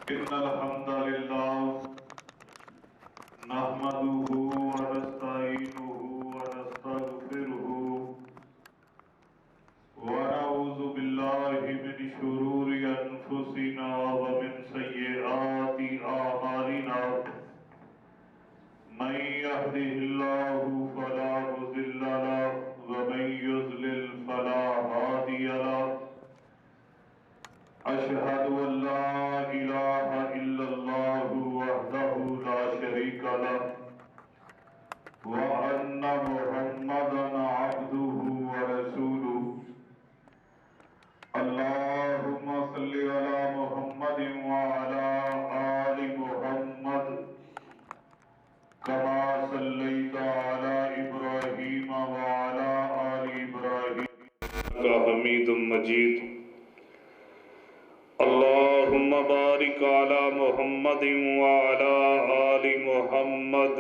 إن الحمد لله نحمده ونستعينه ونستغفره ونعوذ بالله من شرور أنفسنا ومن سيئات أعمالنا من يهده الله فلا مضل له ومن يضلل فلا هادي له أشهد أن لا إله إلا الله وحده لا شريك له وأن محمدا عبده ورسوله اللهم صل على محمد وعلى آل محمد كما صليت على إبراهيم وعلى آل إبراهيم إنك حميد مجيد اللهم بارك على محمد وعلى آل محمد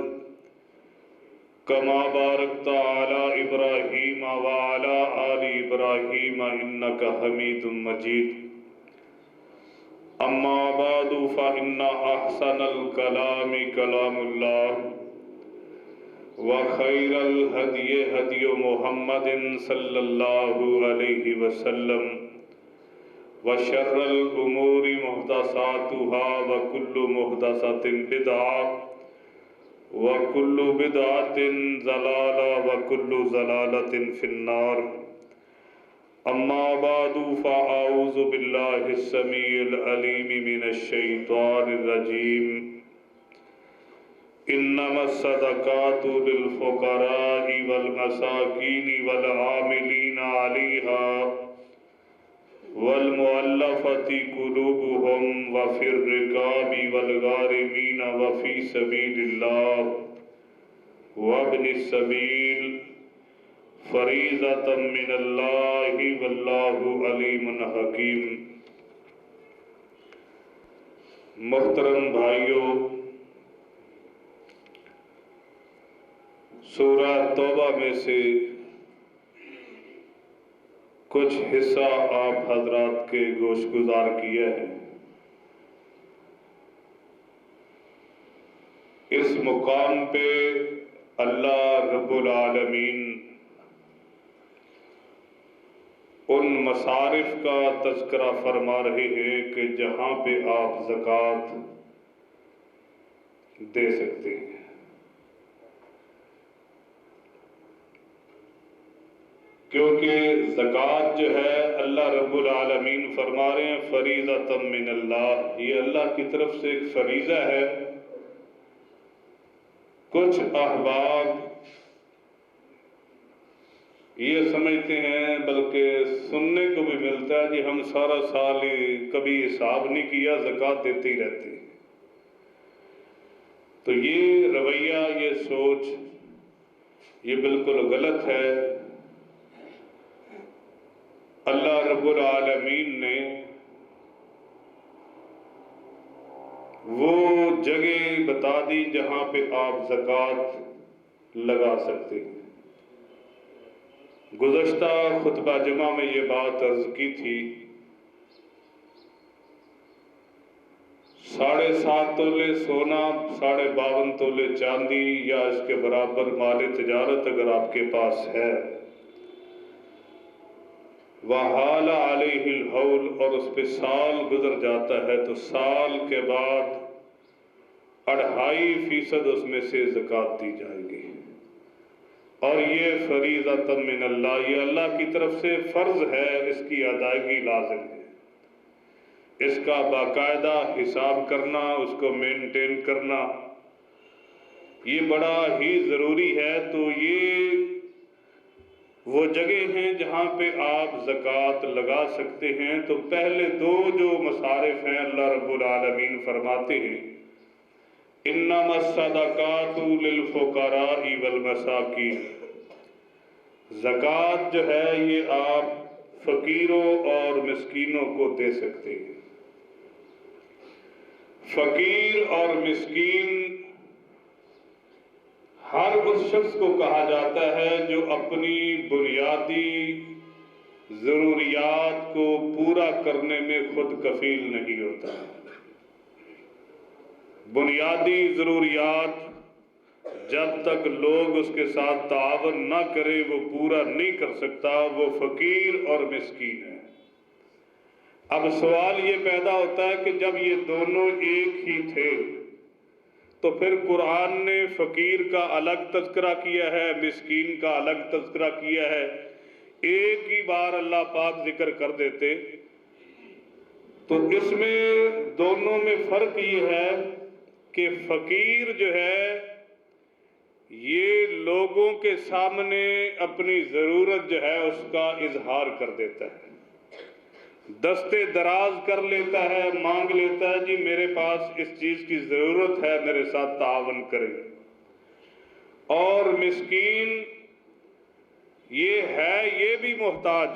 كما باركت على إبراهيم وعلى آل إبراهيم إنك حميد مجيد أما بعد فإن أحسن الكلام كلام الله وخير الهدي هدي محمد صلى الله عليه وسلم وشر الأمور محدثاتها وكل محدثة بدعة وكل بدعة ضلالة وكل ضلالة في النار أما بعد فأعوذ بالله السميع العليم من الشيطان الرجيم إنما الصدقات للفقراء والمساكين والعاملين عليها والمؤلفة قلوبهم وفي الرقاب والغارمين وفي سبيل الله وابن السبيل فریضۃ من اللہ واللہ علیم حکیم۔ محترم بھائیو، سورہ توبہ میں سے کچھ حصہ آپ حضرات کے گوش گزار کیا ہے۔ اس مقام پہ اللہ رب العالمین ان مصارف کا تذکرہ فرما رہے ہیں کہ جہاں پہ آپ زکوٰۃ دے سکتے ہیں۔ کیونکہ زکوٰۃ جو ہے اللہ رب العالمین فرما رہے ہیں فریضۃ من اللہ، یہ اللہ کی طرف سے ایک فریضہ ہے۔ کچھ احباب یہ سمجھتے ہیں، بلکہ سننے کو بھی ملتا ہے، جی ہم سارا سال ہی کبھی حساب نہیں کیا، زکوٰۃ دیتے ہی رہتے ہیں۔ تو یہ رویہ، یہ سوچ، یہ بالکل غلط ہے۔ اللہ رب العالمین نے وہ جگہ بتا دی جہاں پہ آپ زکوٰۃ لگا سکتے ہیں۔ گزشتہ خطبہ جمعہ میں یہ بات عرض کی تھی، 7.5 تولے سونا، 52.5 تولے چاندی یا اس کے برابر مال تجارت اگر آپ کے پاس ہے، وَحَالَ عَلَيْهِ الْحَوْلُ، اور اس پہ سال گزر جاتا ہے، تو سال کے بعد 2.5% اس میں سے زکوٰۃ دی جائے گی۔ اور یہ فریضۃ من اللہ، یہ اللہ کی طرف سے فرض ہے، اس کی ادائیگی لازم ہے۔ اس کا باقاعدہ حساب کرنا، اس کو مینٹین کرنا، یہ بڑا ہی ضروری ہے۔ تو یہ وہ جگہ ہیں جہاں پہ آپ زکوٰۃ لگا سکتے ہیں۔ تو پہلے 2 جو مصارف ہیں اللہ رب العالمین فرماتے ہیں انما الصدقات للفقراء والمساکین، زکوٰۃ جو ہے یہ آپ فقیروں اور مسکینوں کو دے سکتے ہیں۔ فقیر اور مسکین ہر اس شخص کو کہا جاتا ہے جو اپنی بنیادی ضروریات کو پورا کرنے میں خود کفیل نہیں ہوتا۔ بنیادی ضروریات جب تک لوگ اس کے ساتھ تعاون نہ کرے وہ پورا نہیں کر سکتا، وہ فقیر اور مسکین ہے۔ اب سوال یہ پیدا ہوتا ہے کہ جب یہ دونوں ایک ہی تھے تو پھر قرآن نے فقیر کا الگ تذکرہ کیا ہے، مسکین کا الگ تذکرہ کیا ہے، ایک ہی بار اللہ پاک ذکر کر دیتے تو اس میں دونوں میں فرق یہ ہے کہ فقیر جو ہے یہ لوگوں کے سامنے اپنی ضرورت جو ہے اس کا اظہار کر دیتا ہے، دستے دراز کر لیتا ہے، مانگ لیتا ہے جی میرے پاس اس چیز کی ضرورت ہے، میرے ساتھ تعاون کریں۔ اور مسکین یہ بھی محتاج،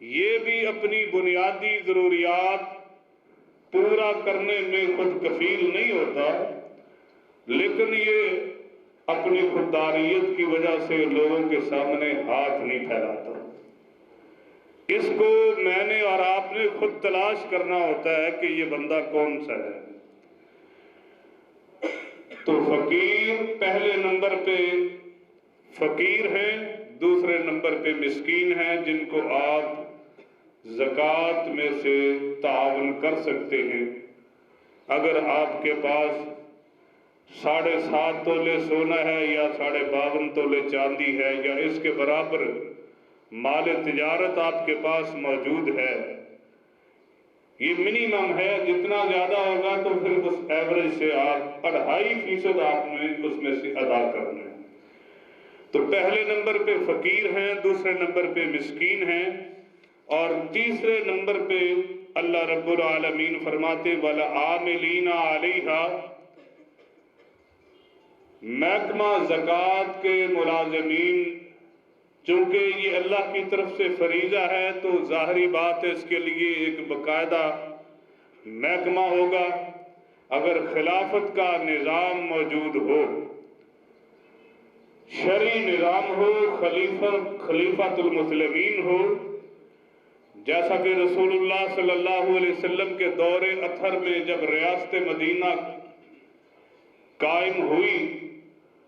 یہ بھی اپنی بنیادی ضروریات پورا کرنے میں خود کفیل نہیں ہوتا، لیکن یہ اپنی خودداریت کی وجہ سے لوگوں کے سامنے ہاتھ نہیں پھیلاتا۔ اس کو میں نے اور آپ نے خود تلاش کرنا ہوتا ہے کہ یہ بندہ کون سا ہے۔ تو فقیر پہلے نمبر پہ فقیر ہیں، دوسرے نمبر پہ مسکین ہیں جن کو آپ زکوٰۃ میں سے تعاون کر سکتے ہیں۔ اگر آپ کے پاس 7.5 تولے سونا ہے یا 52.5 تولے چاندی ہے یا اس کے برابر مال تجارت آپ کے پاس موجود ہے، یہ منیمم ہے، جتنا زیادہ ہوگا تو پھر اس ایوریج سے آپ 2.5% آپ نے اس میں سے ادا کرنا ہے۔ تو پہلے نمبر پہ فقیر ہیں، دوسرے نمبر پہ مسکین ہیں، اور تیسرے نمبر پہ اللہ رب العالمین فرماتے وَالْعَامِلِينَ عَلَيْهَا، محکمہ زکوٰۃ کے ملازمین، چونکہ یہ اللہ کی طرف سے فریضہ ہے تو ظاہری بات ہے اس کے لیے ایک باقاعدہ محکمہ ہوگا۔ اگر خلافت کا نظام موجود ہو، شرعی نظام ہو، خلیفۃ المسلمین ہو، جیسا کہ رسول اللہ صلی اللہ علیہ وسلم کے دور اطہر میں جب ریاست مدینہ قائم ہوئی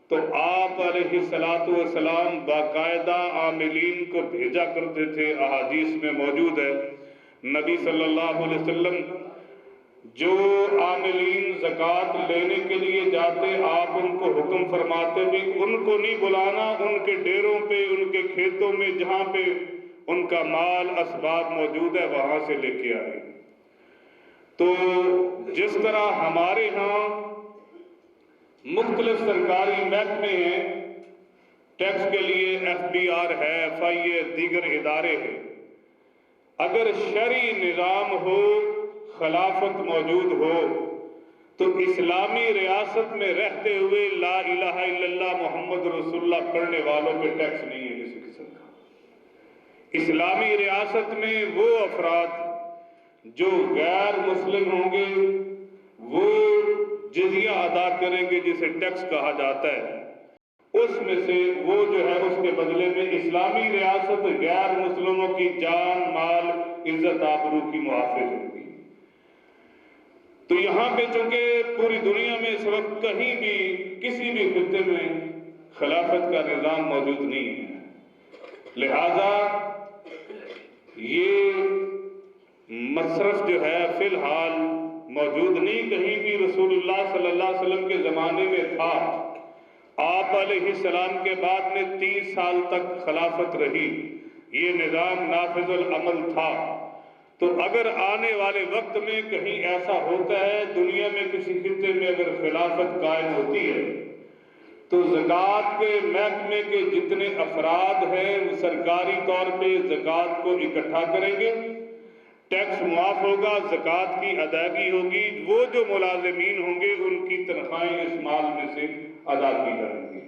تو آپ علیہ السلام باقاعدہ عاملین کو بھیجا کرتے تھے، احادیث میں موجود ہے۔ نبی صلی اللہ علیہ وسلم جو عاملین زکوٰۃ لینے کے لیے جاتے آپ ان کو حکم فرماتے بھی ان کو نہیں بلانا، ان کے ڈیروں پہ، ان کے کھیتوں میں جہاں پہ ان کا مال اسباب موجود ہے وہاں سے لے کے آئے۔ تو جس طرح ہمارے ہاں مختلف سرکاری محکمے ہیں، ٹیکس کے لیے FBR ہے، FI ہے، دیگر ادارے ہیں، اگر شرعی نظام ہو، خلافت موجود ہو تو اسلامی ریاست میں رہتے ہوئے لا الہ الا اللہ محمد رسول اللہ پڑھنے والوں پہ ٹیکس نہیں ہے کسی قسم کا۔ اسلامی ریاست میں وہ افراد جو غیر مسلم ہوں گے وہ جزیہ ادا کریں گے جسے ٹیکس کہا جاتا ہے، اس میں سے وہ جو ہے اس کے بدلے میں اسلامی ریاست غیر مسلموں کی جان، مال، عزت آبرو کی محافظ ہوگی۔ تو یہاں پہ چونکہ پوری دنیا میں اس وقت کہیں بھی کسی بھی خطے میں خلافت کا نظام موجود نہیں ہے، لہذا یہ مصرف جو ہے فی الحال موجود نہیں، کہیں بھی رسول اللہ صلی اللہ علیہ وسلم کے زمانے میں تھا، آپ علیہ السلام کے بعد میں 30 سال تک خلافت رہی، یہ نظام نافذ العمل تھا۔ تو اگر آنے والے وقت میں کہیں ایسا ہوتا ہے دنیا میں کسی خطے میں اگر خلافت قائم ہوتی ہے تو زکوٰۃ کے محکمے کے جتنے افراد ہیں وہ سرکاری طور پہ زکوٰۃ کو اکٹھا کریں گے، ٹیکس معاف ہوگا، زکوٰۃ کی ادائیگی ہوگی، وہ جو ملازمین ہوں گے ان کی تنخواہیں اس مال میں سے ادا کی جائیں گی۔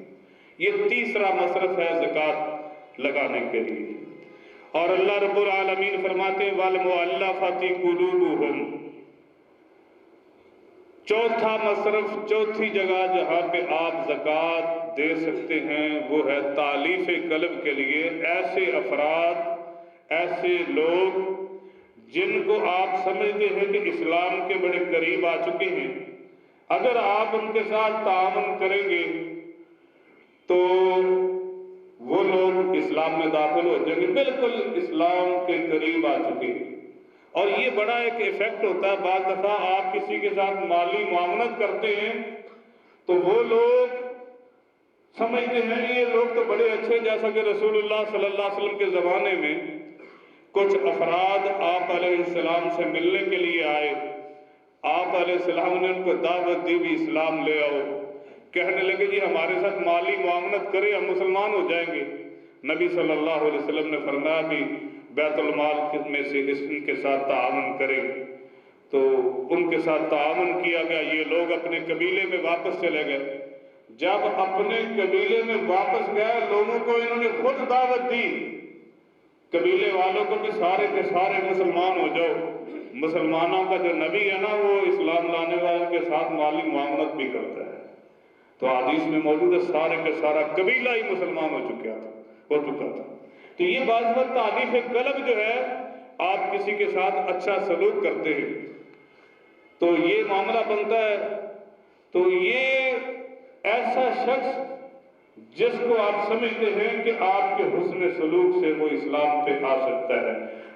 یہ تیسرا مصرف ہے زکوٰۃ لگانے کے لیے۔ اور اللہ رب العالمین فرماتے ہیں وَالْمُؤَلَّفَةِ قُلُوبُهُمْ، چوتھا مصرف، چوتھی جگہ جہاں پہ آپ زکوٰۃ دے سکتے ہیں وہ ہے تالیف قلب کے لیے، ایسے افراد، ایسے لوگ جن کو آپ سمجھتے ہیں کہ اسلام کے بڑے قریب آ چکے ہیں اگر آپ ان کے ساتھ تعاون کریں گے تو وہ لوگ اسلام میں داخل ہو جائیں گے، بالکل اسلام کے قریب آ چکے ہیں۔ اور یہ بڑا ایک ایفیکٹ ہوتا ہے، بعض دفعہ آپ کسی کے ساتھ مالی معاونت کرتے ہیں تو وہ لوگ سمجھتے ہیں یہ لوگ تو بڑے اچھے، جیسا کہ رسول اللہ صلی اللہ علیہ وسلم کے زمانے میں کچھ افراد آپ علیہ السلام سے ملنے کے لیے آئے، آپ علیہ السلام نے ان کو دعوت دی بھی اسلام لے آؤ، کہنے لگے جی ہمارے ساتھ مالی معاونت کرے ہم مسلمان ہو جائیں گے۔ نبی صلی اللہ علیہ وسلم نے فرمایا بھی بیت المال میں سے ان کے ساتھ تعاون کریں، تو ان کے ساتھ تعاون کیا گیا۔ یہ لوگ اپنے قبیلے میں واپس چلے گئے، جب اپنے قبیلے میں واپس گئے لوگوں کو انہوں نے خود دعوت دی، قبیلے والوں کو بھی سارے کے سارے مسلمان ہو جاؤ، مسلمانوں کا جو نبی ہے نا وہ اسلام لانے والوں کے ساتھ مالی معاونت بھی کرتا ہے۔ تو حدیث میں موجود ہے سارے کا سارا قبیلہ ہی مسلمان ہو چکا تھا۔ تو یہ بعض وقت تعریف قلب جو ہے، آپ کسی کے ساتھ اچھا سلوک کرتے ہیں تو یہ معاملہ بنتا ہے۔ تو یہ ایسا شخص جس کو آپ سمجھتے ہیں کہ آپ کے حسن سلوک سے وہ اسلام پہ آ سکتا ہے،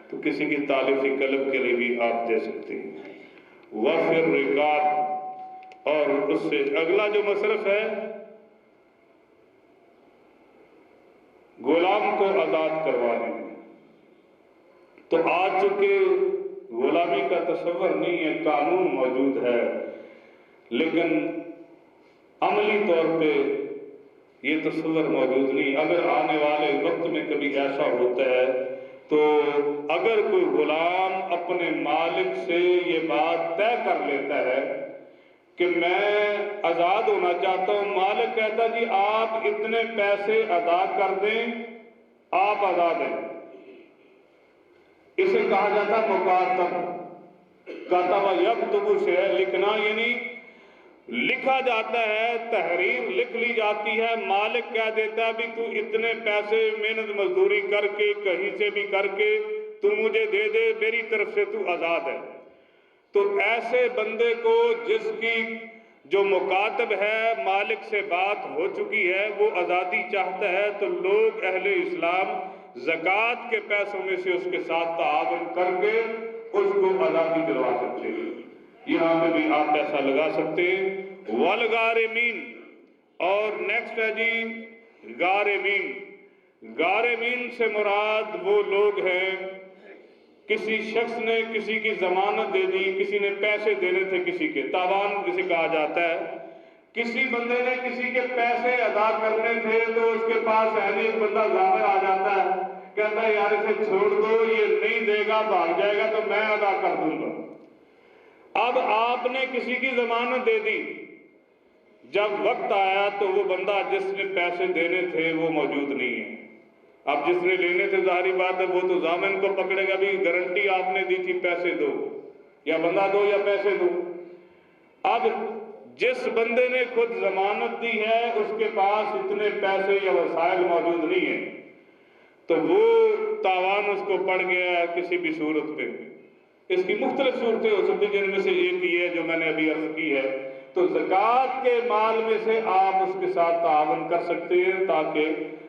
تو کسی کی تعریف قلب کے لیے بھی آپ دے سکتے ہیں۔ وَفِرْ رِقَابِ، اور اس سے اگلا جو مصرف ہے غلام کو آزاد کروانے میں۔ تو آج چونکہ غلامی کا تصور نہیں ہے، قانون موجود ہے، لیکن عملی طور پہ یہ تصور موجود نہیں۔ اگر آنے والے وقت میں کبھی ایسا ہوتا ہے تو اگر کوئی غلام اپنے مالک سے یہ بات طے کر لیتا ہے کہ میں آزاد ہونا چاہتا ہوں، مالک کہتا جی آپ اتنے پیسے ادا کر دیں آپ آزاد ہیں، اسے کہا جاتا ہے مکاتب، کاتبہ یکتب سے ہے لکھنا، یعنی لکھا جاتا ہے، تحریر لکھ لی جاتی ہے، مالک کہہ دیتا ہے بھی تو اتنے پیسے محنت مزدوری کر کے کہیں سے بھی کر کے تو مجھے دے دے، میری طرف سے تو آزاد ہے۔ تو ایسے بندے کو جس کی جو مکاتب ہے مالک سے بات ہو چکی ہے وہ آزادی چاہتا ہے، تو لوگ اہل اسلام زکوٰۃ کے پیسوں میں سے اس کے ساتھ تعاون کر کے اس کو آزادی دلوا سکتے ہیں۔ یہاں پہ بھی آپ پیسہ لگا سکتے ہیں۔ والغارمین، اور نیکسٹ ہے جی غارمین۔ غارمین سے مراد وہ لوگ ہیں، کسی شخص نے کسی کی ضمانت دے دی، کسی نے پیسے دینے تھے کسی کے، تاوان جسے کہا جاتا ہے، کسی بندے نے کسی کے پیسے ادا کرنے تھے تو اس کے پاس ایک بندہ ظاہر آ جاتا ہے، کہتا ہے یار اسے چھوڑ دو، یہ نہیں دے گا بھاگ جائے گا تو میں ادا کر دوں گا۔ اب آپ نے کسی کی ضمانت دے دی، جب وقت آیا تو وہ بندہ جس نے پیسے دینے تھے وہ موجود نہیں ہے۔ اب جس نے لینے تھے ظاہری بات ہے وہ تو ضامن کو پکڑے گا، بھی گارنٹی آپ نے دی تھی پیسے دو، یا بندہ دو یا پیسے دو۔ اب جس بندے نے خود ضمانت دی ہے اس کے پاس اتنے پیسے یا وسائل موجود نہیں ہیں، تو وہ تاوان اس کو پڑ گیا ہے کسی بھی صورت پہ۔ اس کی مختلف صورتیں ہو سکتی جن میں سے ایک یہ ہے جو میں نے ابھی عرض کی ہے۔ تو زکوٰۃ کے مال میں سے آپ اس کے ساتھ تعاون کر سکتے ہیں تاکہ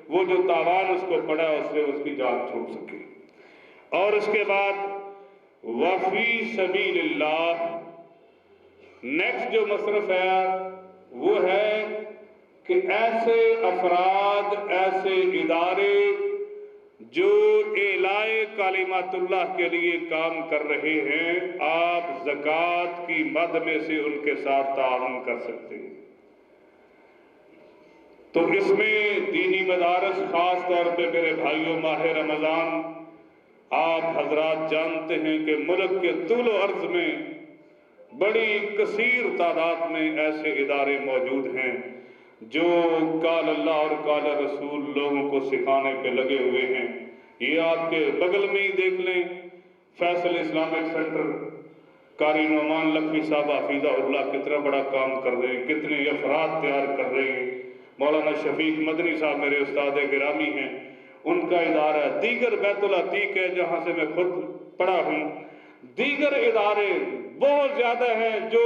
وہ جو تاوان اس کو پڑا اس سے اس کی جان چھوٹ سکے۔ اور اس کے بعد وفی سبیل اللہ، نیکسٹ جو مصرف ہے وہ ہے کہ ایسے افراد، ایسے ادارے جو اعلاء کلمات اللہ کے لیے کام کر رہے ہیں، آپ زکوٰۃ کی مد میں سے ان کے ساتھ تعاون کر سکتے ہیں۔ تو اس میں دینی مدارس، خاص طور پہ میرے بھائیوں، ماہ رمضان آپ حضرات جانتے ہیں کہ ملک کے طول و عرض میں بڑی کثیر تعداد میں ایسے ادارے موجود ہیں جو قال اللہ اور قال رسول لوگوں کو سکھانے پہ لگے ہوئے ہیں۔ یہ آپ کے بغل میں ہی دیکھ لیں، فیصل اسلامک سینٹر، قاری نعمان لکھوی صاحب حفظہ اللہ کتنا بڑا کام کر رہے ہیں، کتنے افراد تیار کر رہے ہیں۔ مولانا شفیق مدنی صاحب میرے استاد گرامی ہیں، ان کا ادارہ ہے۔ دیگر بیت العتیق ہے جہاں سے میں خود پڑھا ہوں۔ دیگر ادارے بہت زیادہ ہیں جو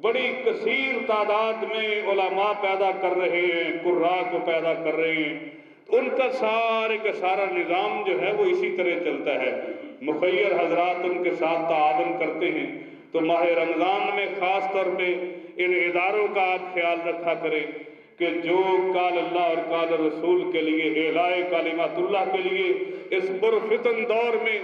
بڑی کثیر تعداد میں علماء پیدا کر رہے ہیں، قراء کو پیدا کر رہے ہیں، ان کا سارے کا سارا نظام جو ہے وہ اسی طرح چلتا ہے۔ مخیر حضرات ان کے ساتھ تعاون کرتے ہیں۔ تو ماہ رمضان میں خاص طور پہ ان اداروں کا آپ خیال رکھا کریں کہ جو قال اللہ اور قال رسول کے لیے، اعلاء کلمات اللہ کے لیے اس پرفتن دور میں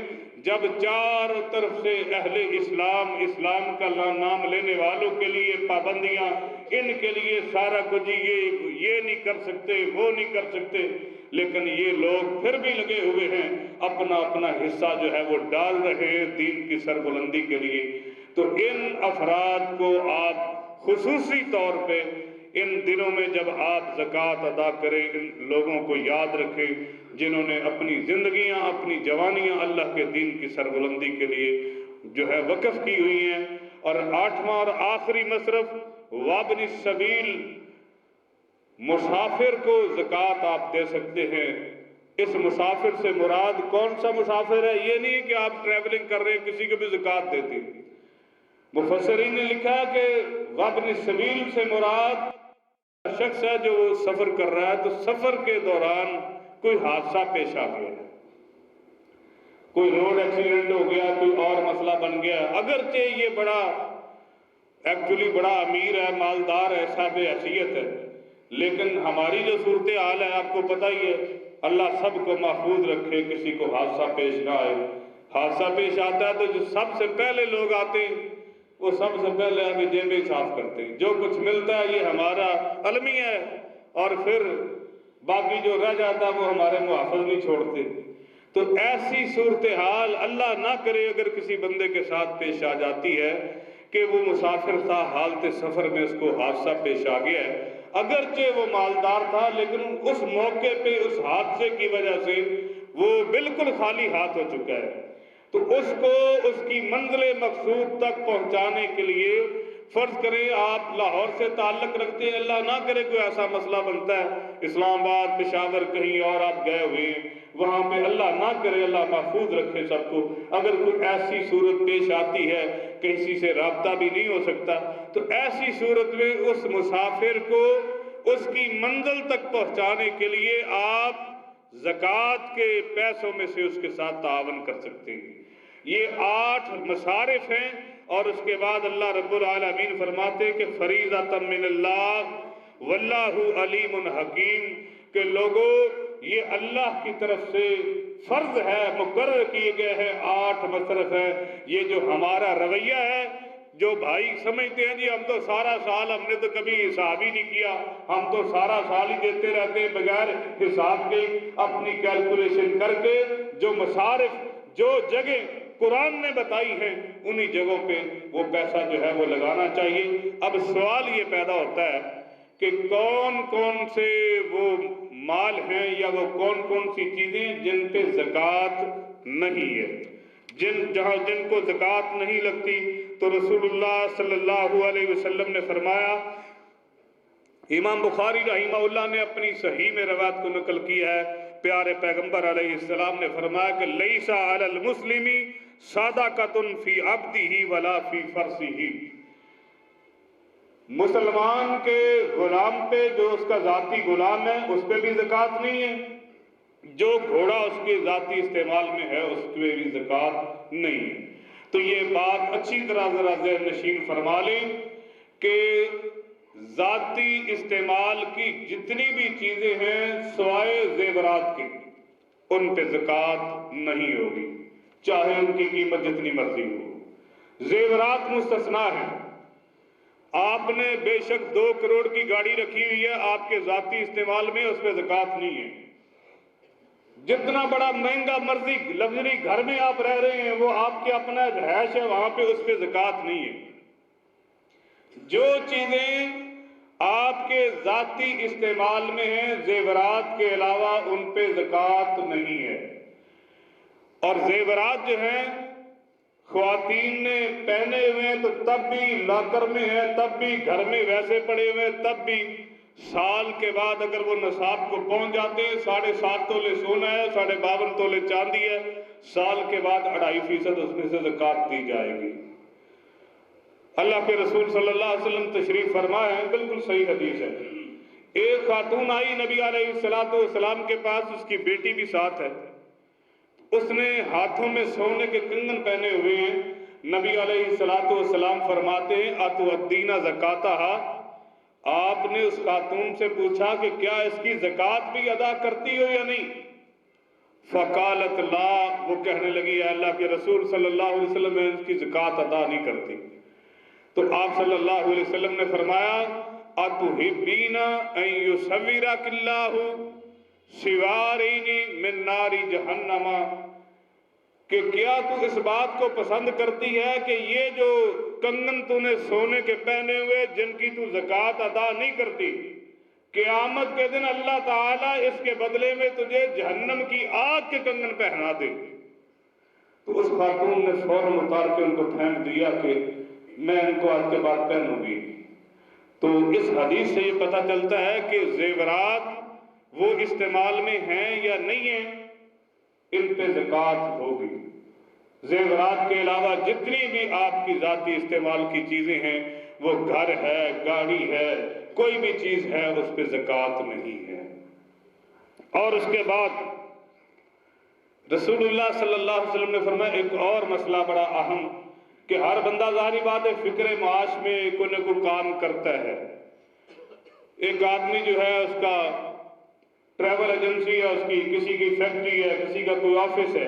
جب چاروں طرف سے اہل اسلام، اسلام کا نام لینے والوں کے لیے پابندیاں، ان کے لیے سارا کچھ یہ نہیں کر سکتے، وہ نہیں کر سکتے، لیکن یہ لوگ پھر بھی لگے ہوئے ہیں، اپنا اپنا حصہ جو ہے وہ ڈال رہے ہیں دین کی سربلندی کے لیے۔ تو ان افراد کو آپ خصوصی طور پہ ان دنوں میں جب آپ زکوٰۃ ادا کریں، ان لوگوں کو یاد رکھیں جنہوں نے اپنی زندگیاں، اپنی جوانیاں اللہ کے دین کی سربلندی کے لیے جو ہے وقف کی ہوئی ہیں۔ اور 8واں اور آخری مصرف وابن السبیل، مسافر کو زکوٰۃ آپ دے سکتے ہیں۔ اس مسافر سے مراد کون سا مسافر ہے؟ یہ نہیں کہ آپ ٹریولنگ کر رہے ہیں کسی کو بھی زکوٰۃ دیتے۔ مفسرین نے لکھا کہ وابن السبیل سے مراد شخص ہے جو سفر کر رہا ہے، تو سفر کے دوران کوئی حادثہ پیش آ گیا، کوئی روڈ ایکسیڈنٹ ہو گیا، کوئی اور مسئلہ بن گیا، اگرچہ یہ بڑا امیر ہے، مالدار ہے، صاحب حیثیت ہے، لیکن ہماری جو صورتحال ہے آپ کو پتہ ہی ہے، اللہ سب کو محفوظ رکھے، کسی کو حادثہ پیش نہ آئے۔ حادثہ پیش آتا ہے تو جو سب سے پہلے لوگ آتے ہیں وہ سب سے پہلے آگے جیبیں صاف کرتے ہیں، جو کچھ ملتا ہے یہ ہمارا المیہ ہے، اور پھر باقی جو رہ جاتا ہے وہ ہمارے محافظ نہیں چھوڑتے۔ تو ایسی صورتحال اللہ نہ کرے اگر کسی بندے کے ساتھ پیش آ جاتی ہے کہ وہ مسافر تھا، حالت سفر میں اس کو حادثہ پیش آ گیا ہے، اگرچہ وہ مالدار تھا لیکن اس موقع پہ اس حادثے کی وجہ سے وہ بالکل خالی ہاتھ ہو چکا ہے، تو اس کو اس کی منزل مقصود تک پہنچانے کے لیے فرض کریں آپ لاہور سے تعلق رکھتے ہیں، اللہ نہ کرے کوئی ایسا مسئلہ بنتا ہے اسلام آباد، پشاور، کہیں اور آپ گئے ہوئے ہیں، وہاں پہ اللہ نہ کرے، اللہ محفوظ رکھے سب کو، اگر کوئی ایسی صورت پیش آتی ہے کہ کسی سے رابطہ بھی نہیں ہو سکتا، تو ایسی صورت میں اس مسافر کو اس کی منزل تک پہنچانے کے لیے آپ زکوٰۃ کے پیسوں میں سے اس کے ساتھ تعاون کر سکتے ہیں۔ یہ 8 مصارف ہیں، اور اس کے بعد اللہ رب العالمین فرماتے ہیں کہ فریضۃ من اللہ واللہ علیم حکیم، کہ لوگوں یہ اللہ کی طرف سے فرض ہے، مقرر کیے گئے ہیں 8 مصرف ہیں۔ یہ جو ہمارا رویہ ہے، جو بھائی سمجھتے ہیں جی ہم تو سارا سال، ہم نے تو کبھی حساب ہی نہیں کیا، ہم تو سارا سال ہی دیتے رہتے ہیں بغیر حساب کے، اپنی کیلکولیشن کر کے، جو مصارف، جو جگہ قرآن نے بتائی ہیں انہی جگہوں پہ وہ پیسہ جو ہے وہ لگانا چاہیے۔ اب سوال یہ پیدا ہوتا ہے کہ کون کون سے وہ مال ہیں یا وہ کون کون سی چیزیں جن پہ زکوٰۃ نہیں ہے، جن کو زکوٰۃ نہیں لگتی، تو رسول اللہ صلی اللہ علیہ وسلم نے فرمایا، امام بخاری رحمہ اللہ نے اپنی صحیح میں روایت کو نقل کیا ہے، پیارے پیغمبر علیہ السلام نے فرمایا کہ لیس علی المسلم صدقۃ فی عبدہ ولا فی فرسہ، مسلمان کے غلام پہ جو اس کا ذاتی غلام ہے اس پہ بھی زکوٰۃ نہیں ہے، جو گھوڑا اس کے ذاتی استعمال میں ہے اس پہ بھی زکوٰۃ نہیں ہے۔ تو یہ بات اچھی طرح ذرا ذہن نشین فرما لیں کہ ذاتی استعمال کی جتنی بھی چیزیں ہیں سوائے زیورات کی، ان پہ زکوٰۃ نہیں ہوگی، چاہے ان کی قیمت جتنی مرضی ہو۔ زیورات مستثنیٰ ہیں، آپ نے بے شک 2 کروڑ کی گاڑی رکھی ہوئی ہے، آپ کے ذاتی استعمال میں، اس پہ زکوٰۃ نہیں ہے۔ جتنا بڑا مہنگا مرضی لگژری گھر میں آپ رہ رہے ہیں، وہ آپ کے اپنا رہائش ہے، وہاں پہ اس پہ زکوٰۃ نہیں ہے۔ جو چیزیں آپ کے ذاتی استعمال میں ہیں زیورات کے علاوہ ان پہ زکوٰۃ نہیں ہے۔ اور زیورات جو ہیں خواتین نے پہنے ہوئے ہیں تو تب بھی لاکر میں ہیں، تب بھی گھر میں ویسے پڑے ہوئے ہیں، تب بھی سال کے بعد اگر وہ نصاب کو پہنچ جاتے ہیں، 7.5 تولے سونا ہے، 52.5 تولے چاندی ہے، سال کے بعد 2.5% اس میں سے زکوٰۃ دی جائے گی۔ اللہ کے رسول صلی اللہ علیہ وسلم تشریف فرمائے ہیں، بالکل صحیح حدیث ہے۔ ایک خاتون آئی نبی علیہ السلام کے پاس، اس کی بیٹی بھی ساتھ ہے، اس نے ہاتھوں میں سونے کے کنگن پہنے ہوئے ہیں۔ نبی علیہ السلام فرماتے ہیں اتؤدین زکاتہا، آپ نے اس خاتون سے پوچھا کہ کیا اس کی زکوٰۃ بھی ادا کرتی ہو یا نہیں؟ فقالت لا، وہ کہنے لگی اے اللہ کے رسول صلی اللہ علیہ وسلم میں اس کی زکوٰۃ ادا نہیں کرتی۔ تو آپ صلی اللہ علیہ وسلم نے فرمایا اتحبین ان یصورک اللہ سوارین من نار جہنم، کہ کیا تو اس بات کو پسند کرتی ہے کہ یہ جو کنگن تو نے سونے کے پہنے ہوئے جن کی تو زکوٰۃ ادا نہیں کرتی، قیامت کے دن اللہ تعالیٰ اس کے بدلے میں تجھے جہنم کی آگ کے کنگن پہنا دے۔ تو اس خاتون نے فوراً اتار کے ان کو پھینک دیا کہ میں ان کو آج کے بعد پہنوں گی۔ تو اس حدیث سے یہ پتہ چلتا ہے کہ زیورات وہ استعمال میں ہیں یا نہیں ہیں، ان پہ زکوٰۃ ہوگی۔ زیورات کے علاوہ جتنی بھی آپ کی ذاتی استعمال کی چیزیں ہیں، وہ گھر ہے، گاڑی ہے، کوئی بھی چیز ہے، اس پہ زکوٰۃ نہیں ہے۔ اور اس کے بعد رسول اللہ صلی اللہ علیہ وسلم نے فرمایا ایک اور مسئلہ بڑا اہم، کہ ہر بندہ ظاہری بات ہے فکر معاش میں کوئی نہ کوئی کام کرتا ہے۔ ایک آدمی جو ہے اس کا ٹریول ایجنسی ہے، اس کی کسی کی فیکٹری ہے، کسی کا کوئی آفس ہے،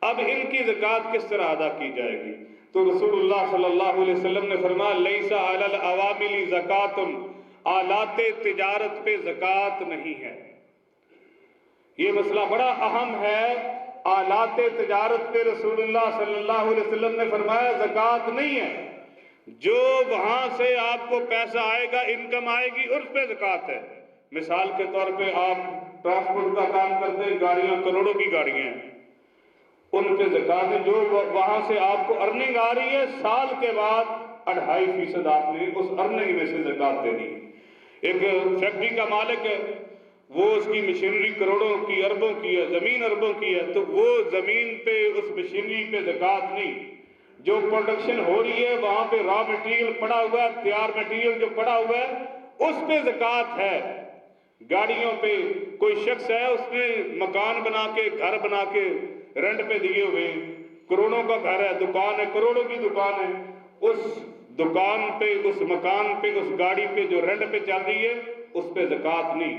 اب ان کی زکوٰۃ کس طرح ادا کی جائے گی؟ تو رسول اللہ صلی اللہ علیہ وسلم نے فرمایا لیس علی العوامل زکوٰۃ، آلات تجارت پہ زکوٰۃ نہیں ہے۔ یہ مسئلہ بڑا اہم ہے۔ آلات تجارت پہ رسول اللہ صلی اللہ علیہ وسلم نے فرمایا زکوٰۃ نہیں ہے۔ جو وہاں سے آپ کو پیسہ آئے گا، انکم آئے گی، اس پہ زکوٰۃ ہے۔ مثال کے طور پہ آپ ٹرانسپورٹ کا کام کرتے ہیں، گاڑیاں کروڑوں کی گاڑیاں ہیں، ان پہ زکوٰۃ ہے۔ جو وہاں سے آپ کو ارننگ آ رہی ہے، سال کے بعد 2.5% آپ نے اس ارننگ میں سے زکوٰۃ دینی ہے۔ ایک فیکٹری کا مالک ہے، وہ اس کی مشینری کروڑوں کی، اربوں کی ہے، زمین اربوں کی ہے، تو وہ زمین پہ اس مشینری پہ زکوٰۃ نہیں۔ جو پروڈکشن ہو رہی ہے وہاں پہ را میٹیریل پڑا ہوا ہے، تیار میٹیریل جو پڑا ہوا ہے اس پہ زکوٰۃ ہے۔ گاڑیوں پہ کوئی شخص ہے، اس نے مکان بنا کے، گھر بنا کے رینٹ پہ دیے ہوئے، کروڑوں کا گھر ہے، دکان ہے، کروڑوں کی دکان ہے، اس دکان پہ، اس مکان پہ، اس گاڑی پہ جو رینٹ پہ چل رہی ہے اس پہ زکوٰۃ نہیں۔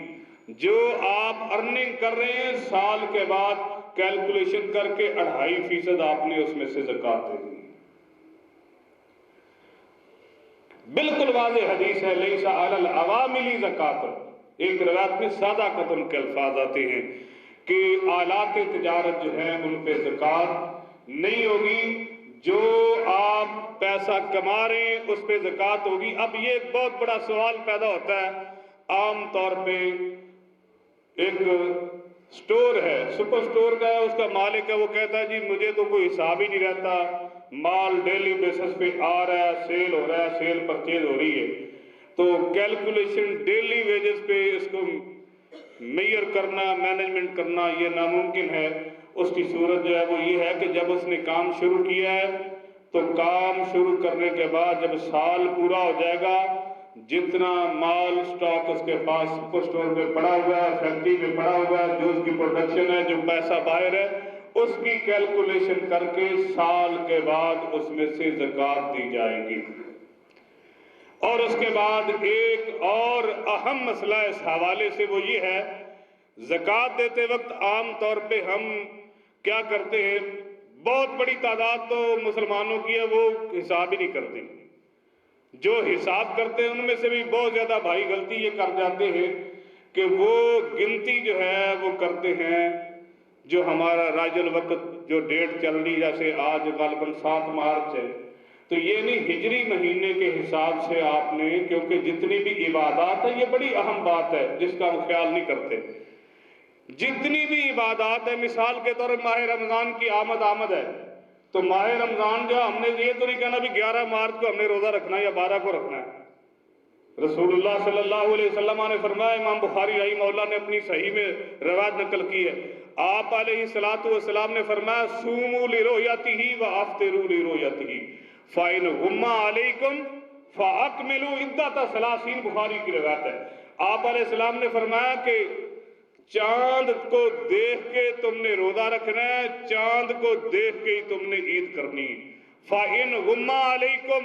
جو آپ ارننگ کر رہے ہیں، سال کے بعد کیلکولیشن کر کے 2.5% آپ نے اس میں سے زکوٰۃ دینی۔ بالکل واضح حدیث ہے لیس علی العوامل زکوٰۃ۔ ایک روایت میں سادہ قدم کے الفاظ آتے ہیں کہ آلات تجارت جو ہیں ان پہ زکوٰۃ نہیں ہوگی، جو آپ پیسہ کما رہے ہیں اس پہ زکوٰۃ ہوگی۔ اب یہ ایک بہت بڑا سوال پیدا ہوتا ہے۔ عام طور پہ ایک سٹور ہے، سپر سٹور کا ہے، اس کا مالک ہے، وہ کہتا ہے جی مجھے تو کوئی حساب ہی نہیں رہتا، مال ڈیلی بیسس پہ آ رہا ہے، سیل ہو رہا ہے، سیل پرچیز ہو رہی ہے، تو کیلکولیشن ڈیلی ویجز پہ اس کو میئر کرنا، مینجمنٹ کرنا یہ ناممکن ہے۔ اس کی صورت جو ہے وہ یہ ہے کہ جب اس نے کام شروع کیا ہے تو کام شروع کرنے کے بعد جب سال پورا ہو جائے گا، جتنا مال سٹاک اس کے پاس سپر سٹور پہ پڑا ہوا ہے، فیکٹری پہ پڑا ہوا ہے، جو اس کی پروڈکشن ہے، جو پیسہ باہر ہے، اس کی کیلکولیشن کر کے سال کے بعد اس میں سے زکوٰۃ دی جائے گی۔ اور اس کے بعد ایک اور اہم مسئلہ اس حوالے سے وہ یہ ہے، زکوٰۃ دیتے وقت عام طور پہ ہم کیا کرتے ہیں، بہت بڑی تعداد تو مسلمانوں کی ہے وہ حساب ہی نہیں کرتے، جو حساب کرتے ہیں ان میں سے بھی بہت زیادہ بھائی غلطی یہ کر جاتے ہیں کہ وہ گنتی جو ہے وہ کرتے ہیں جو ہمارا راج الوقت جو ڈیٹ چل رہی، جیسے آج غالباً 7 مارچ ہے، تو یہ نہیں ہجری مہینے کے حساب سے آپ نے، کیونکہ جتنی بھی عبادات ہے یہ بڑی اہم بات ہے جس کا ہم خیال نہیں کرتے، جتنی بھی عبادات ہے، مثال کے طور پر ماہ رمضان کی آمد ہے، تو ماہ رمضان جو ہم نے یہ تو نہیں کہنا بھی 11 مارچ کو ہم نے روزہ رکھنا ہے یا 12 کو رکھنا ہے۔ رسول اللہ صلی اللہ علیہ وسلم نے فرمایا، امام بخاری رحمہ اللہ نے اپنی صحیح میں روایت نقل کی ہے، آپ علیہ الصلوۃ والسلام نے فرمایا سوموا لرؤیتہ وافطروا لرؤیتہ، فَإِنْ غُمَّ عَلَيْكُمْ فَأَكْمِلُوا عِدَّةَ ثَلَاثِينَ، بخاری کی روایت ہے۔ آپ علیہ السلام نے فرمایا کہ چاند کو دیکھ کے تم نے روزہ رکھنا ہے، چاند کو دیکھ کے ہی تم نے عید کرنی ہے۔ فَإِنْ غُمَّ عَلَيْكُمْ،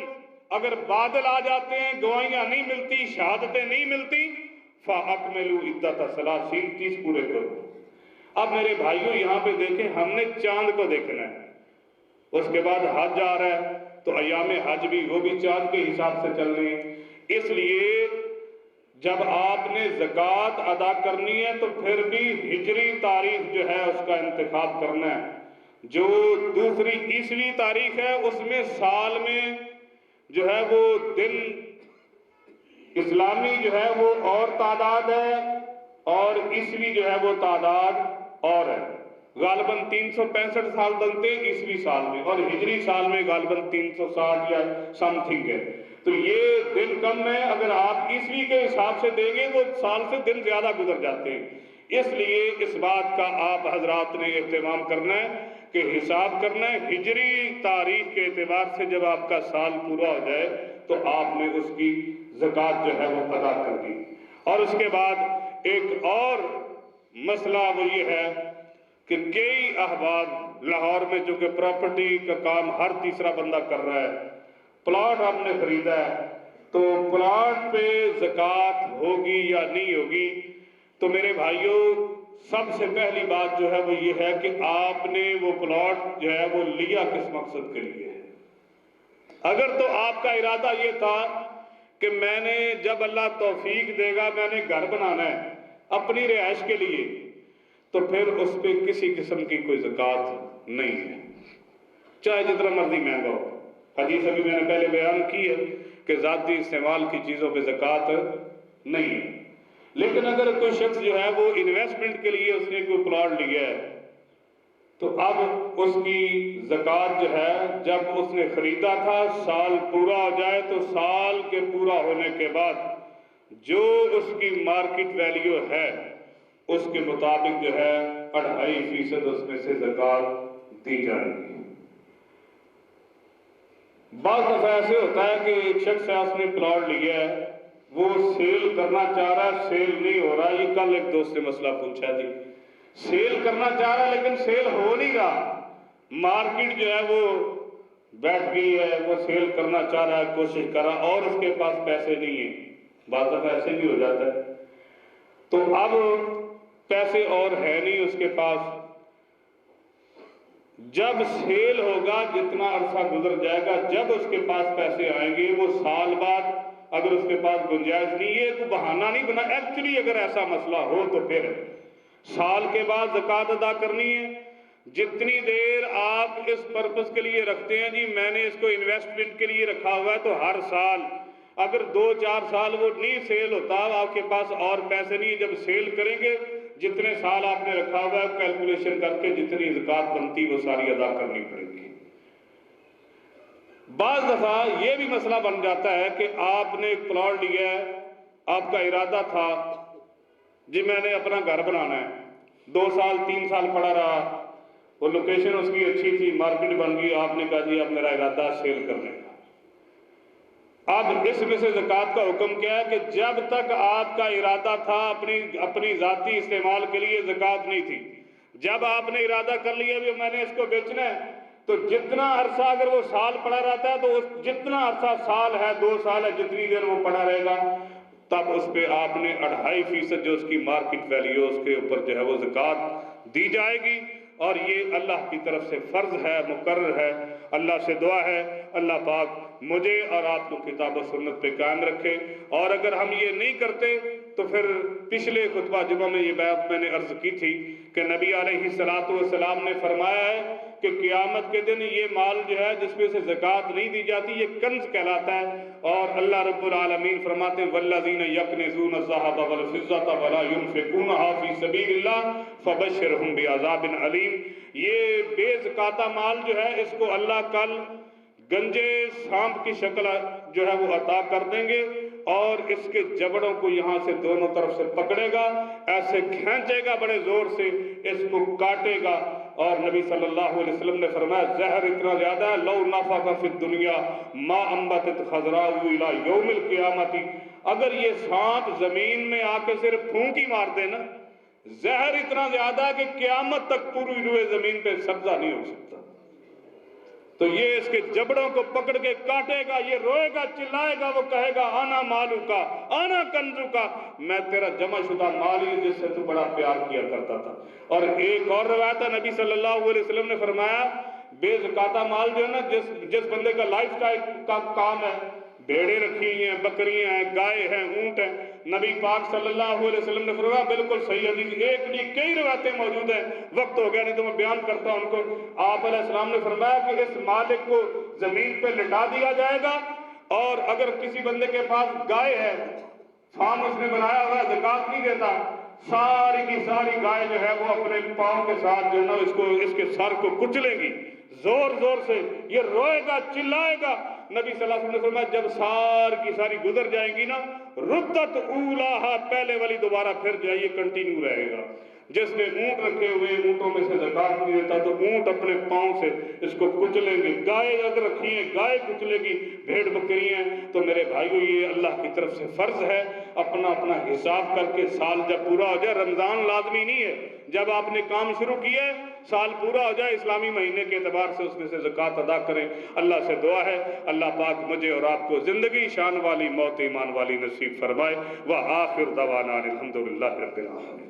اگر بادل آ جاتے ہیں، گواہیاں نہیں ملتی، شہادتیں نہیں ملتی، فَأَكْمِلُوا عِدَّةَ ثَلَاثِينَ، 30 پورے کرو۔ اب میرے بھائیوں یہاں پہ دیکھیں، ہم نے چاند کو دیکھنا ہے، اس کے بعد حج آ رہا ہے تو ایام حج بھی وہ بھی چاند کے حساب سے چل رہے ہیں۔ اس لیے جب آپ نے زکوٰۃ ادا کرنی ہے تو پھر بھی ہجری تاریخ جو ہے اس کا انتخاب کرنا ہے۔ جو دوسری عیسوی تاریخ ہے اس میں سال میں جو ہے وہ دن اسلامی جو ہے وہ اور تعداد ہے اور عیسوی جو ہے وہ تعداد اور ہے۔ غالباً 365 سال بنتے ہیں عیسوی سال میں، اور ہجری سال میں غالباً 360 یا سم تھنگ ہے۔ تو یہ دن کم ہے، اگر آپ عیسوی کے حساب سے دیں گے تو سال سے دن زیادہ گزر جاتے ہیں۔ اس لیے اس بات کا آپ حضرات نے اہتمام کرنا ہے کہ حساب کرنا ہے، ہجری تاریخ کے اعتبار سے جب آپ کا سال پورا ہو جائے تو آپ نے اس کی زکوٰۃ جو ہے وہ ادا کر دی۔ اور اس کے بعد ایک اور مسئلہ وہ یہ ہے کہ کئی احباب لاہور میں چونکہ پراپرٹی کا کام ہر تیسرا بندہ کر رہا ہے، پلاٹ آپ نے خریدا ہے تو پلاٹ پہ زکوٰۃ ہوگی یا نہیں ہوگی؟ تو میرے بھائیوں سب سے پہلی بات جو ہے وہ یہ ہے کہ آپ نے وہ پلاٹ جو ہے وہ لیا کس مقصد کے لیے ہے۔ اگر تو آپ کا ارادہ یہ تھا کہ میں نے جب اللہ توفیق دے گا میں نے گھر بنانا ہے اپنی رہائش کے لیے، تو پھر اس پہ کسی قسم کی کوئی زکوٰۃ نہیں ہے، چاہے جتنا مرضی مہنگا ہو۔ حدیث ابھی میں نے پہلے بیان کی ہے کہ ذاتی استعمال کی چیزوں پہ زکوٰۃ نہیں ہے۔ لیکن اگر کوئی شخص جو ہے وہ انویسٹمنٹ کے لیے اس نے کوئی پلاٹ لیا ہے تو اب اس کی زکوٰۃ جو ہے جب اس نے خریدا تھا سال پورا ہو جائے تو سال کے پورا ہونے کے بعد جو اس کی مارکیٹ ویلیو ہے اس کے مطابق جو ہے 2.5% اس میں سے زکوٰۃ دی جائے گی۔ بعض دفعہ ایسے ہوتا ہے کہ ایک شخص ہے اس نے پلاٹ لیا ہے، وہ سیل کرنا چاہ رہا ہے، سیل نہیں ہو رہا۔ یہ کل ایک دوست نے مسئلہ پوچھا جی، سیل کرنا چاہ رہا ہے لیکن سیل ہو نہیں رہا، مارکیٹ جو ہے وہ بیٹھ گئی ہے، وہ سیل کرنا چاہ رہا ہے، کوشش کر رہا اور اس کے پاس پیسے نہیں ہیں۔ بعض دفعہ ایسے بھی ہو جاتا ہے۔ تو اب پیسے اور ہے نہیں اس کے پاس، جب سیل ہوگا جتنا عرصہ گزر جائے گا جب اس کے پاس پیسے آئیں گے وہ سال بعد اگر اس کے پاس گنجائش نہیں ہے تو بہانہ نہیں بنا، ایکچولی اگر ایسا مسئلہ ہو تو پھر سال کے بعد زکوٰۃ ادا کرنی ہے۔ جتنی دیر آپ اس پرپس کے لیے رکھتے ہیں جی میں نے اس کو انویسٹمنٹ کے لیے رکھا ہوا ہے تو ہر سال اگر 2-4 سال وہ نہیں سیل ہوتا آپ کے پاس اور پیسے نہیں، جب سیل کریں گے جتنے سال آپ نے رکھا ہوا ہے کیلکولیشن کر کے جتنی زکوٰۃ بنتی وہ ساری ادا کرنی پڑے گی۔ بعض دفعہ یہ بھی مسئلہ بن جاتا ہے کہ آپ نے ایک پلاٹ لیا ہے، آپ کا ارادہ تھا جی میں نے اپنا گھر بنانا ہے، 2 سال 3 سال پڑا رہا، وہ لوکیشن اس کی اچھی تھی، مارکیٹ بن گئی، آپ نے کہا جی اب میرا ارادہ سیل کرنے کا۔ اب اس میں سے زکوٰۃ کا حکم کیا ہے کہ جب تک آپ کا ارادہ تھا اپنی ذاتی استعمال کے لیے زکوٰۃ نہیں تھی، جب آپ نے ارادہ کر لیا بھی میں نے اس کو بیچنا ہے تو جتنا عرصہ اگر وہ سال پڑا رہتا ہے تو جتنا عرصہ سال ہے 2 سال ہے جتنی دیر وہ پڑا رہے گا تب اس پہ آپ نے 2.5% جو اس کی مارکیٹ ویلیو اس کے اوپر جو ہے وہ زکوٰۃ دی جائے گی۔ اور یہ اللہ کی طرف سے فرض ہے، مقرر ہے۔ اللہ سے دعا ہے اللہ پاک مجھے اور آپ کو کتاب و سنت پہ قائم رکھے، اور اگر ہم یہ نہیں کرتے تو پھر پچھلے خطبہ جمعہ میں یہ بات میں نے عرض کی تھی کہ نبی علیہ السلام نے فرمایا ہے کہ قیامت کے دن یہ مال جو ہے جس میں سے زکوٰۃ نہیں دی جاتی یہ کنز کہلاتا ہے، اور اللہ رب العالمین فرماتے ہیں والذین یکنزون الذھب والفضة ولا ينفقونها فی سبیل اللہ فبشرھم بعذاب علیم۔ یہ بے زکاتہ مال جو ہے اس کو اللہ کل گنجے سانپ کی شکل جو ہے وہ عطا کر دیں گے اور اس کے جبڑوں کو یہاں سے دونوں طرف سے پکڑے گا، ایسے کھینچے گا بڑے زور سے، اس کو کاٹے گا، اور نبی صلی اللہ علیہ وسلم نے فرمایا زہر اتنا زیادہ ہے لو نفخ فی الدنیا ما انبتت خضراء الی یوم القیامت، اگر یہ سانپ زمین میں آ کے صرف پھونکی مار دے نا، زہر اتنا زیادہ ہے کہ قیامت تک پوری روئے زمین پہ سبزہ نہیں ہو سکتا۔ تو یہ اس کے جبڑوں کو پکڑ کے کاٹے گا، یہ روئے گا، چلائے گا، وہ کہے گا آنا مالو کا، آنا کنزو کا، میں تیرا جمع شدہ مال ہی جس سے تو بڑا پیار کیا کرتا تھا۔ اور ایک اور روایت ہے، نبی صلی اللہ علیہ وسلم نے فرمایا بے زکاتہ مال جو ہے نا، جس بندے کا لائف سٹائل کا کام ہے، بھیڑیں رکھی ہیں، بکریاں ہیں، گائے ہیں، اونٹ ہیں، نبی پاک صلی اللہ علیہ وسلم نے فرمایا بالکل صحیح حدیث، ایک نہیں کئی روایتیں موجود ہیں، وقت ہو گیا نہیں تو میں بیان کرتا ہوں ان کو۔ آپ علیہ السلام نے فرمایا کہ اس مالک کو زمین پہ لٹا دیا جائے گا، اور اگر کسی بندے کے پاس گائے ہے، فارم اس نے بنایا ہوا ہے، زکات نہیں دیتا، ساری کی ساری گائے جو ہے وہ اپنے پاؤں کے ساتھ جو ہے نا اس کے سر کو کچلے گی زور زور سے، یہ روئے گا، چلائے گا۔ نبی صلی اللہ علیہ وسلم نے فرمایا جب ساری کی ساری گزر جائیں گی نا، ردت اولاہا، پہلے والی دوبارہ پھر جو ہے یہ کنٹینیو رہے گا۔ جس نے اونٹ رکھے ہوئے، اونٹوں میں سے زکات نہیں دیتا تو اونٹ اپنے پاؤں سے اس کو کچلیں گے، گائے اگر رکھی ہیں گائے کچلے گی، بھیڑ بکریاں ہیں۔ تو میرے بھائیو یہ اللہ کی طرف سے فرض ہے، اپنا اپنا حساب کر کے سال جب پورا ہو جائے، رمضان لازمی نہیں ہے، جب آپ نے کام شروع کیے سال پورا ہو جائے اسلامی مہینے کے اعتبار سے اس میں سے زکات ادا کریں۔ اللہ سے دعا ہے اللہ پاک مجھے اور آپ کو زندگی شان والی، موت ایمان والی نصیب فرمائے۔ وآخر دعوانا الحمدللہ رب العالمین۔